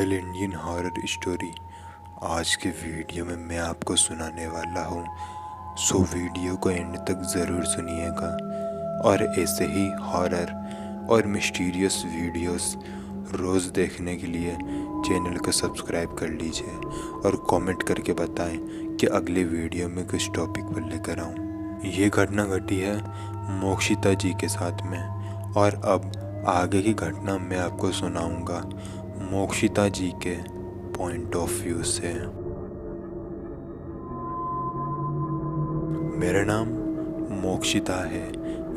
Real Indian horror story आज के video में मैं आपको सुनाने वाला हूँ। सो वीडियो को एंड तक ज़रूर सुनिएगा और ऐसे ही हॉरर और मिस्टीरियस वीडियोस रोज़ देखने के लिए चैनल को सब्सक्राइब कर लीजिए और कमेंट करके बताएं कि अगले वीडियो में किस टॉपिक पर लेकर आऊँ। ये घटना घटी है मोक्षिता जी के साथ में और अब आगे की घटना मैं आपको सुनाऊंगा मोक्षिता जी के पॉइंट ऑफ व्यू से। मेरा नाम मोक्षिता है।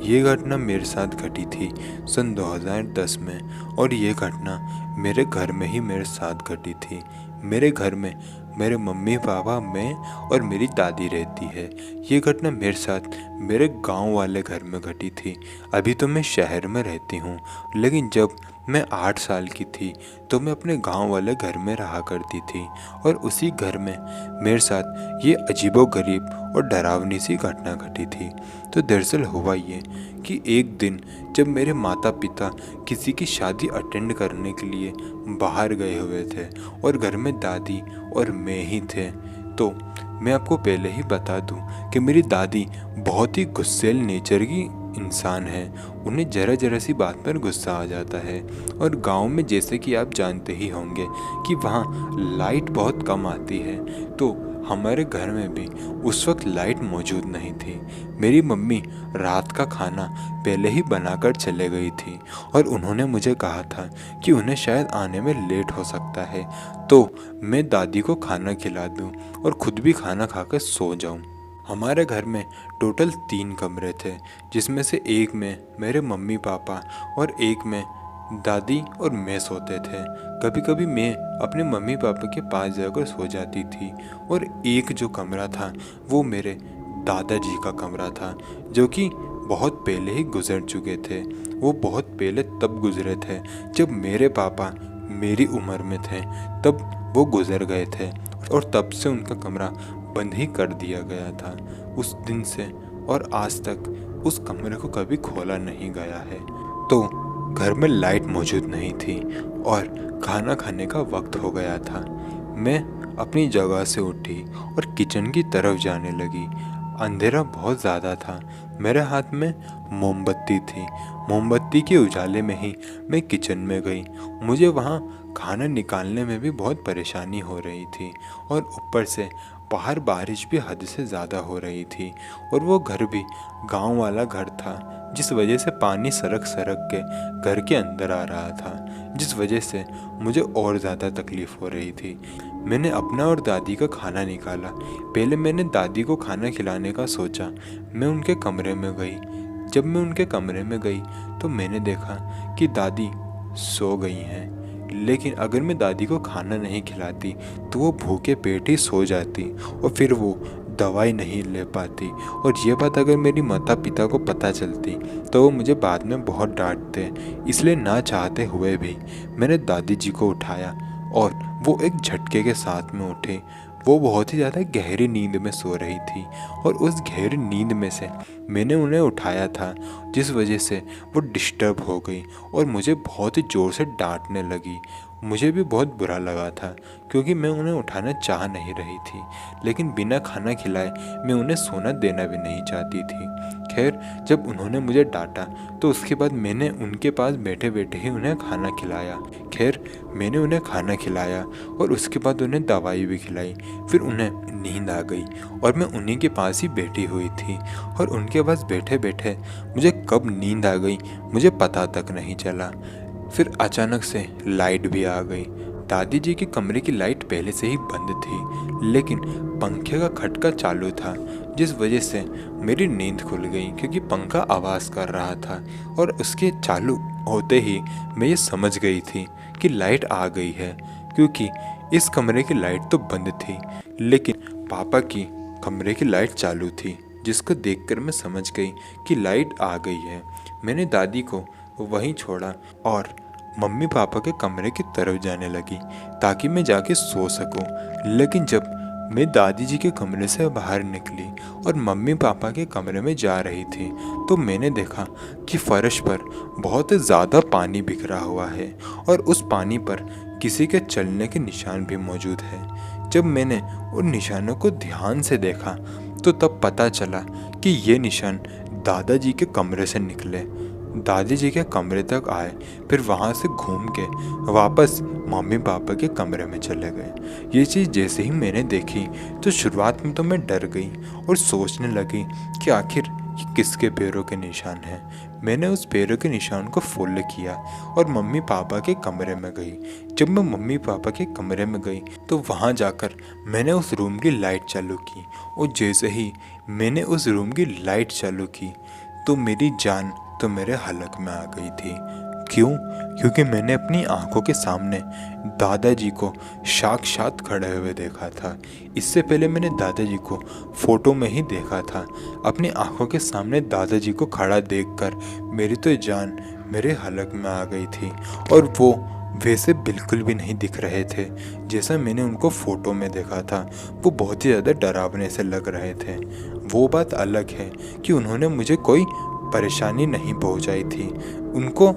ये घटना मेरे साथ घटी थी सन 2010 में और ये घटना मेरे घर में ही मेरे साथ घटी थी। मेरे घर में मेरे मम्मी पापा, मैं और मेरी दादी रहती है। ये घटना मेरे साथ मेरे गांव वाले घर में घटी थी। अभी तो मैं शहर में रहती हूँ, लेकिन जब मैं 8 साल की थी तो मैं अपने गांव वाले घर में रहा करती थी और उसी घर में मेरे साथ ये अजीबोगरीब और डरावनी सी घटना घटी थी। तो दरअसल हुआ ये कि एक दिन जब मेरे माता पिता किसी की शादी अटेंड करने के लिए बाहर गए हुए थे और घर में दादी और मैं ही थे, तो मैं आपको पहले ही बता दूं कि मेरी दादी बहुत ही गुस्सैल नेचर की इंसान है। उन्हें जरा सी बात पर गुस्सा आ जाता है और गांव में जैसे कि आप जानते ही होंगे कि वहाँ लाइट बहुत कम आती है, तो हमारे घर में भी उस वक्त लाइट मौजूद नहीं थी। मेरी मम्मी रात का खाना पहले ही बनाकर चले गई थी और उन्होंने मुझे कहा था कि उन्हें शायद आने में लेट हो सकता है, तो मैं दादी को खाना खिला दूं और खुद भी खाना खाकर सो जाऊं। हमारे घर में टोटल 3 कमरे थे, जिसमें से एक में मेरे मम्मी पापा और एक में दादी और मैं सोते थे। कभी कभी मैं अपने मम्मी पापा के पास जाकर सो जाती थी और एक जो कमरा था वो मेरे दादाजी का कमरा था, जो कि बहुत पहले ही गुजर चुके थे। वो बहुत पहले तब गुजरे थे जब मेरे पापा मेरी उम्र में थे, तब वो गुजर गए थे और तब से उनका कमरा बंद ही कर दिया गया था। उस दिन से और आज तक उस कमरे को कभी खोला नहीं गया है। तो घर में लाइट मौजूद नहीं थी और खाना खाने का वक्त हो गया था। मैं अपनी जगह से उठी और किचन की तरफ जाने लगी। अंधेरा बहुत ज़्यादा था। मेरे हाथ में मोमबत्ती थी। मोमबत्ती के उजाले में ही मैं किचन में गई। मुझे वहाँ खाना निकालने में भी बहुत परेशानी हो रही थी और ऊपर से बाहर बारिश भी हद से ज़्यादा हो रही थी और वो घर भी गांव वाला घर था, जिस वजह से पानी सरक के घर के अंदर आ रहा था, जिस वजह से मुझे और ज़्यादा तकलीफ़ हो रही थी। मैंने अपना और दादी का खाना निकाला। पहले मैंने दादी को खाना खिलाने का सोचा। मैं उनके कमरे में गई। जब मैं उनके कमरे में गई तो मैंने देखा कि दादी सो गई हैं, लेकिन अगर मैं दादी को खाना नहीं खिलाती तो वो भूखे पेट ही सो जाती और फिर वो दवाई नहीं ले पाती, और ये बात अगर मेरी माता पिता को पता चलती तो वो मुझे बाद में बहुत डांटते। इसलिए ना चाहते हुए भी मैंने दादी जी को उठाया और वो एक झटके के साथ में उठे। वो बहुत ही ज़्यादा गहरी नींद में सो रही थी और उस गहरी नींद में से मैंने उन्हें उठाया था, जिस वजह से वो डिस्टर्ब हो गई और मुझे बहुत ही ज़ोर से डांटने लगी। मुझे भी बहुत बुरा लगा था क्योंकि मैं उन्हें उठाना चाह नहीं रही थी, लेकिन बिना खाना खिलाए मैं उन्हें सोना देना भी नहीं चाहती थी। खैर, जब उन्होंने मुझे डांटा तो उसके बाद मैंने उनके पास बैठे बैठे ही उन्हें खाना खिलाया। खैर, मैंने उन्हें खाना खिलाया और उसके बाद उन्हें दवाई भी खिलाई। फिर उन्हें नींद आ गई और मैं उन्हीं के पास ही बैठी हुई थी और उनके पास बैठे बैठे मुझे कब नींद आ गई मुझे पता तक नहीं चला। फिर अचानक से लाइट भी आ गई। दादी जी के कमरे की लाइट पहले से ही बंद थी, लेकिन पंखे का खटका चालू था, जिस वजह से मेरी नींद खुल गई क्योंकि पंखा आवाज़ कर रहा था और उसके चालू होते ही मैं ये समझ गई थी कि लाइट आ गई है, क्योंकि इस कमरे की लाइट तो बंद थी लेकिन पापा की कमरे की लाइट चालू थी, जिसको देखकर मैं समझ गई कि लाइट आ गई है। मैंने दादी को वहीं छोड़ा और मम्मी पापा के कमरे की तरफ जाने लगी ताकि मैं जाके सो सकूं। लेकिन जब मैं दादी जी के कमरे से बाहर निकली और मम्मी पापा के कमरे में जा रही थी तो मैंने देखा कि फर्श पर बहुत ज़्यादा पानी बिखरा हुआ है और उस पानी पर किसी के चलने के निशान भी मौजूद है। जब मैंने उन निशानों को ध्यान से देखा तो तब पता चला कि ये निशान दादाजी के कमरे से निकले, दादी जी के कमरे तक आए, फिर वहाँ से घूम के वापस मम्मी पापा के कमरे में चले गए। ये चीज़ जैसे ही मैंने देखी तो शुरुआत में तो मैं डर गई और सोचने लगी कि आखिर ये किसके पैरों के निशान हैं। मैंने उस पैरों के निशान को फॉलो किया और मम्मी पापा के कमरे में गई। जब मैं मम्मी पापा के कमरे में गई तो वहाँ जाकर मैंने उस रूम की लाइट चालू की और जैसे ही मैंने उस रूम की लाइट चालू की तो मेरी जान तो मेरे हलक में आ गई थी। क्यों? क्योंकि मैंने अपनी आंखों के सामने दादाजी को साक्षात खड़े हुए देखा था। इससे पहले मैंने दादाजी को फोटो में ही देखा था। अपनी आंखों के सामने दादाजी को खड़ा देखकर मेरी तो जान मेरे हलक में आ गई थी और वो वैसे बिल्कुल भी नहीं दिख रहे थे जैसा मैंने उनको फ़ोटो में देखा था। वो बहुत ही ज़्यादा डरावने से लग रहे थे। वो बात अलग है कि उन्होंने मुझे कोई परेशानी नहीं पहुंचाई थी। उनको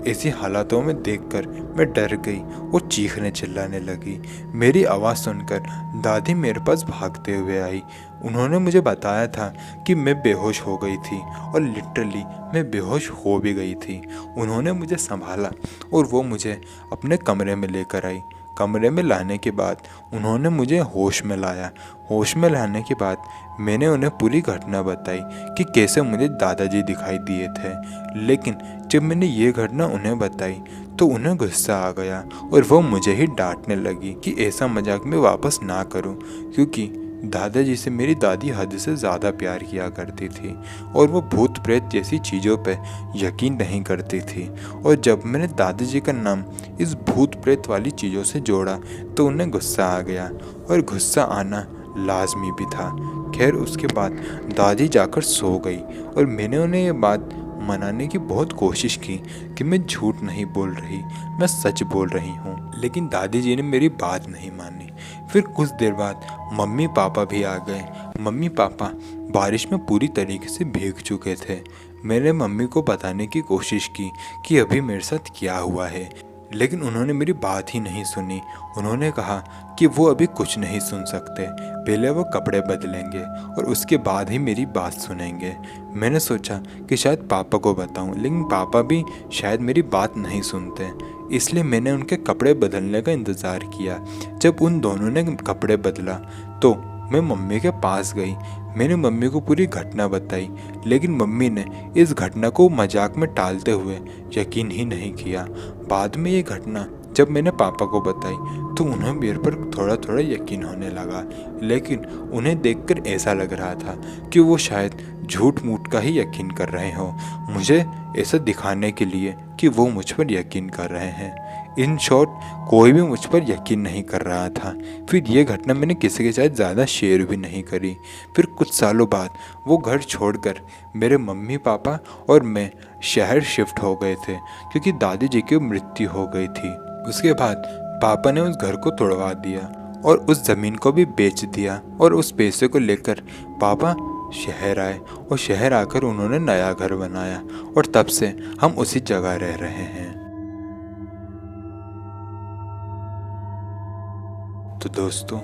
ऐसी हालातों में देखकर मैं डर गई और चीखने चिल्लाने लगी। मेरी आवाज़ सुनकर दादी मेरे पास भागते हुए आई। उन्होंने मुझे बताया था कि मैं बेहोश हो गई थी और लिटरली मैं बेहोश हो भी गई थी। उन्होंने मुझे संभाला और वो मुझे अपने कमरे में लेकर आई। कमरे में लाने के बाद उन्होंने मुझे होश में लाया। होश में लाने के बाद मैंने उन्हें पूरी घटना बताई कि कैसे मुझे दादाजी दिखाई दिए थे। लेकिन जब मैंने ये घटना उन्हें बताई तो उन्हें गुस्सा आ गया और वो मुझे ही डांटने लगी कि ऐसा मजाक मैं वापस ना करूं, क्योंकि दादाजी से मेरी दादी हद से ज़्यादा प्यार किया करती थी और वो भूत प्रेत जैसी चीज़ों पे यकीन नहीं करती थी। और जब मैंने दादाजी का नाम इस भूत प्रेत वाली चीज़ों से जोड़ा तो उन्हें गुस्सा आ गया और गुस्सा आना लाजमी भी था। खैर उसके बाद दादी जाकर सो गई और मैंने उन्हें ये बात मनाने की बहुत कोशिश की कि मैं झूठ नहीं बोल रही, मैं सच बोल रही हूँ, लेकिन दादी जी ने मेरी बात नहीं मानी। फिर कुछ देर बाद मम्मी पापा भी आ गए। मम्मी पापा बारिश में पूरी तरीके से भीग चुके थे। मैंने मम्मी को बताने की कोशिश की कि अभी मेरे साथ क्या हुआ है, लेकिन उन्होंने मेरी बात ही नहीं सुनी। उन्होंने कहा कि वो अभी कुछ नहीं सुन सकते, पहले वो कपड़े बदलेंगे और उसके बाद ही मेरी बात सुनेंगे। मैंने सोचा कि शायद पापा को बताऊं, लेकिन पापा भी शायद मेरी बात नहीं सुनते, इसलिए मैंने उनके कपड़े बदलने का इंतज़ार किया। जब उन दोनों ने कपड़े बदला तो मैं मम्मी के पास गई। मैंने मम्मी को पूरी घटना बताई, लेकिन मम्मी ने इस घटना को मजाक में टालते हुए यकीन ही नहीं किया। बाद में ये घटना जब मैंने पापा को बताई तो उन्हें मेरे पर थोड़ा थोड़ा यकीन होने लगा, लेकिन उन्हें देखकर ऐसा लग रहा था कि वो शायद झूठ मूठ का ही यकीन कर रहे हो, मुझे ऐसा दिखाने के लिए कि वो मुझ पर यकीन कर रहे हैं। इन शॉर्ट कोई भी मुझ पर यकीन नहीं कर रहा था। फिर ये घटना मैंने किसी के साथ ज़्यादा शेयर भी नहीं करी। फिर कुछ सालों बाद वो घर छोड़कर मेरे मम्मी पापा और मैं शहर शिफ्ट हो गए थे, क्योंकि दादी जी की मृत्यु हो गई थी। उसके बाद पापा ने उस घर को तोड़वा दिया और उस ज़मीन को भी बेच दिया और उस पैसे को लेकर पापा शहर आए और शहर आकर उन्होंने नया घर बनाया और तब से हम उसी जगह रह रहे हैं। तो दोस्तों,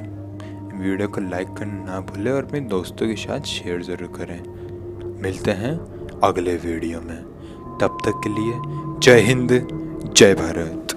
वीडियो को लाइक करना ना भूलें और अपने दोस्तों के साथ शेयर ज़रूर करें। मिलते हैं अगले वीडियो में, तब तक के लिए जय हिंद, जय भारत।